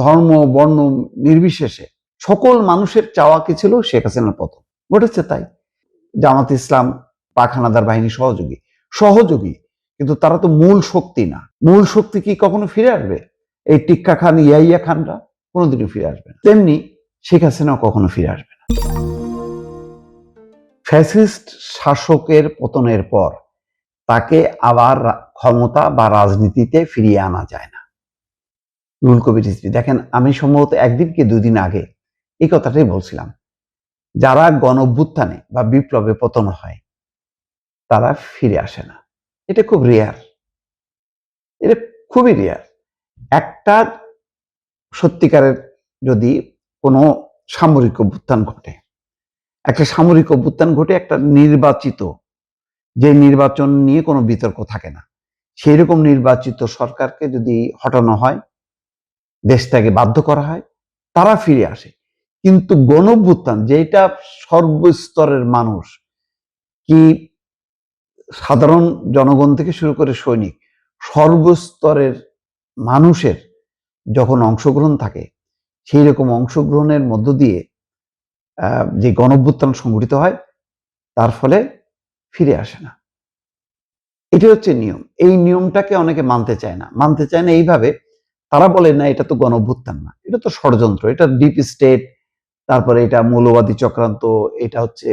ধর্ম বর্ণ নির্বিশেষে সকল মানুষের চাওয়া কি ছিল? শেখ হাসিনার পতন। ঘটেছে তাই। জামাত ইসলাম পাক হানাদার বাহিনী সহযোগী সহযোগী, কিন্তু তারা তো মূল শক্তি না। মূল শক্তি কি কখনো ফিরে আসবে? এই টিক্কা খান, ইয়াইয়া খানরা কোনোদিনও ফিরে আসবে না। তেমনি শেখ হাসিনাও কখনো ফিরে আসবে না। ফ্যাসিস্ট শাসকের পতনের পর তাকে আবার ক্ষমতা বা রাজনীতিতে ফিরিয়ে আনা যায় না। রুহুল কবির রিজভী, দেখেন, আমি সম্ভবত একদিন কি 2 দিন আগে এই কথাটাই বলছিলাম। যারা গণঅভ্যুত্থানে বা বিপ্লবে পতন হয় তারা ফিরে আসে না। এটা খুব রেয়ার, এটা খুবই রেয়ার। একটা সত্যিকারের যদি কোনো সামরিক অভ্যুত্থান ঘটে, একটা সামরিক অভ্যুত্থান ঘটে, একটা নির্বাচিত, যে নির্বাচন নিয়ে কোনো বিতর্ক থাকে না, সেই রকম নির্বাচিত সরকারকে যদি হটানো হয়, দেশ থেকে বাধ্য করা হয়, তারা ফিরে আসে। কিন্তু গণঅভ্যুত্থান, যেটা সর্বস্তরের মানুষ, কি সাধারণ জনগণ থেকে শুরু করে সৈনিক, সর্বস্তরের মানুষের যখন অংশগ্রহণ থাকে, সেই রকম অংশগ্রহণের মধ্য দিয়ে যে গণঅভ্যুত্থান সংঘটিত হয়, তার ফলে ফিরে আসে না। এটা হচ্ছে নিয়ম। এই নিয়মটাকে অনেকে মানতে চায় না। মানতে চায় না এইভাবে, তারা বলে না এটা তো গণঅভ্যুত্থান না, এটা তো ষড়যন্ত্র, এটা ডিপ স্টেট, তারপরে এটা মৌলবাদী চক্রান্ত, এটা হচ্ছে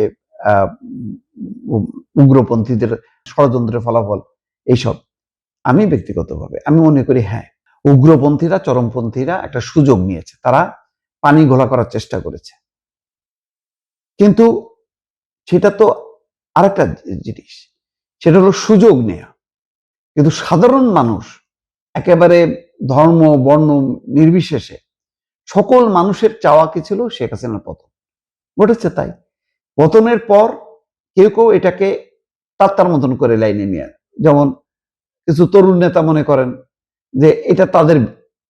উগ্রপন্থীদের ষড়যন্ত্রের ফলাফল, এইসব। আমি ব্যক্তিগতভাবে আমি মনে করি, হ্যাঁ, উগ্রপন্থীরা, চরমপন্থীরা একটা সুযোগ নিয়েছে, তারা পানি ঘোলা করার চেষ্টা করেছে, কিন্তু সেটা তো আরেকটা জিনিস, সেটা হলো সুযোগ নেয়া। কিন্তু সাধারণ মানুষ, একেবারে ধর্ম বর্ণ নির্বিশেষে সকল মানুষের চাওয়া কি ছিল? শেখ হাসিনার পতন। ঘটেছে তাই। পতনের পর কেউ কেউ এটাকে তার মতন করে লাইনে নিয়ে, যেমন কিছু তরুণ নেতা মনে করেন যে এটা তাদের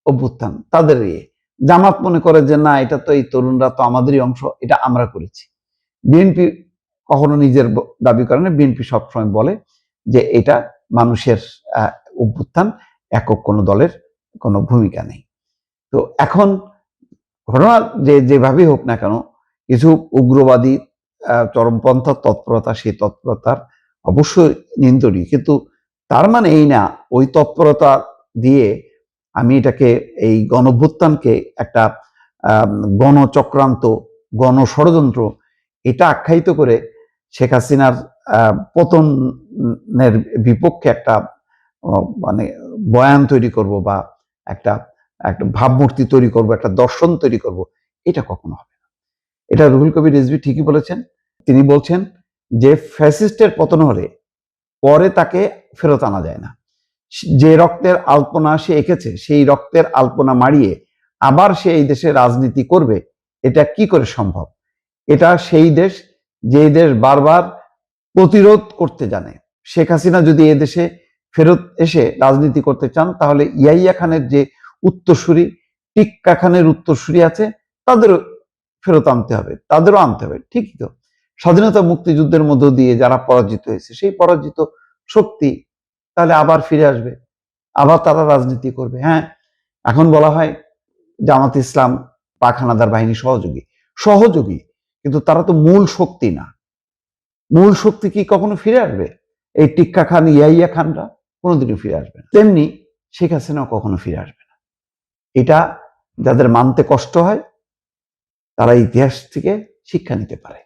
অভ্যুত্থান, তাদের ইয়ে। জামাত মনে করে যে না, এটা তো এই তরুণরা তো আমাদেরই অংশ, এটা আমরা করেছি। বিএনপি কখনো নিজের দাবি করে না, বিএনপি সবসময় বলে যে এটা মানুষের অভ্যুত্থান, একক কোনো দলের কোনো ভূমিকা নেই। তো এখন ঘটনা যেভাবেই হোক না কেন, কিছু উগ্রবাদী চরমপন্থার তৎপরতা, সেই তৎপরতার অবশ্যই নিন্দনীয়, কিন্তু তার মানে এই না ওই তৎপরতা দিয়ে আমি এটাকে, এই গণঅভ্যুত্থানকে একটা গণচক্রান্ত, গণষড়যন্ত্র, এটা আখ্যায়িত করে শেখ হাসিনার পতনের বিপক্ষে একটা মানে বয়ান তৈরি করব, বা একটা একটা ভাবমূর্তি তৈরি করব, একটা দর্শন তৈরি করব, এটা কখনো হবে না। এটা রুহুল কবির রিজভী ঠিকই বলেছেন। তিনি বলছেন যে ফ্যাসিস্টের পতন হলে পরে তাকে ফেরত আনা যায় না। যে রক্তের আলপনা সে এঁকেছে, সেই রক্তের আলপনা মাড়িয়ে আবার সে এই দেশে রাজনীতি করবে, এটা কি করে সম্ভব? এটা সেই দেশ, যে দেশ বারবার প্রতিরোধ করতে জানে। শেখ হাসিনা যদি এদেশে ফেরত এসে রাজনীতি করতে চান, তাহলে ইয়াইয়া খানের যে উত্তরসূরি, টিক্কা খানের উত্তরসূরি আছে, তাদেরও ফেরত আনতে হবে, তাদেরও আনতে হবে। ঠিকই তো, স্বাধীনতা মুক্তিযুদ্ধের মধ্য দিয়ে যারা পরাজিত হয়েছে, সেই পরাজিত শক্তি তাহলে আবার ফিরে আসবে, আবার তারা রাজনীতি করবে। হ্যাঁ, এখন বলা হয় জামাত ইসলাম পাক হানাদার বাহিনী সহযোগী, কিন্তু তারা তো মূল শক্তি না। মূল শক্তি কি কখনো ফিরে আসবে? এই টিক্কা খান, ইয়াইয়া খানরা কোনোদিনও ফিরে আসবে না। তেমনি শেখ হাসিনাও কখনো ফিরে আসবে না। এটা যাদের মানতে কষ্ট হয়, তারা ইতিহাস থেকে শিক্ষা নিতে পারে।